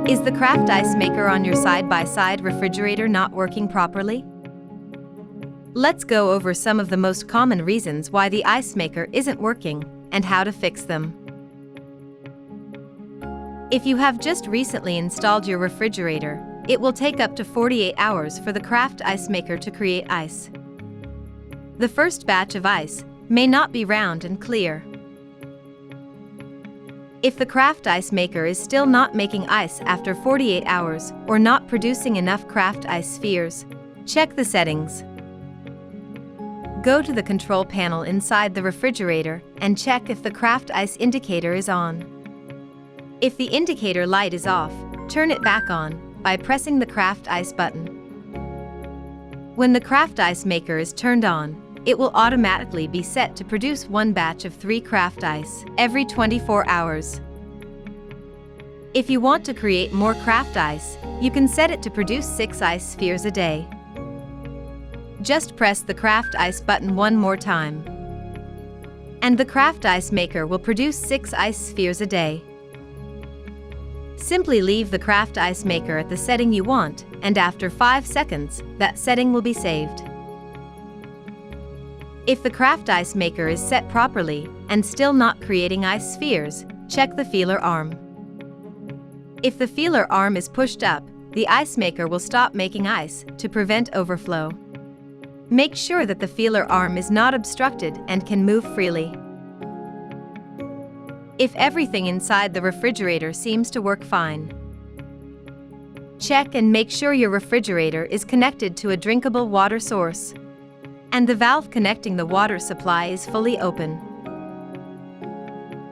Is the craft ice maker on your side-by-side refrigerator not working properly? Let's go over some of the most common reasons why the ice maker isn't working and how to fix them. If you have just recently installed your refrigerator, it will take up to 48 hours for the craft ice maker to create ice. The first batch of ice may not be round and clear. If the craft ice maker is still not making ice after 48 hours or not producing enough craft ice spheres, check the settings. Go to the control panel inside the refrigerator and check if the craft ice indicator is on. If the indicator light is off, turn it back on by pressing the craft ice button. When the craft ice maker is turned on, it will automatically be set to produce one batch of 3 craft ice every 24 hours. If you want to create more craft ice, you can set it to produce 6 ice spheres a day. Just press the craft ice button one more time, and the craft ice maker will produce 6 ice spheres a day. Simply leave the craft ice maker at the setting you want, and after 5 seconds, that setting will be saved. If the craft ice maker is set properly and still not creating ice spheres, check the feeler arm. If the feeler arm is pushed up, the ice maker will stop making ice to prevent overflow. Make sure that the feeler arm is not obstructed and can move freely. If everything inside the refrigerator seems to work fine, check and make sure your refrigerator is connected to a drinkable water source, and the valve connecting the water supply is fully open.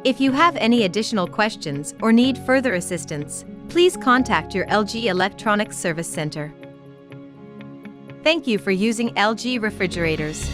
If you have any additional questions or need further assistance, please contact your LG Electronics Service Center. Thank you for using LG refrigerators.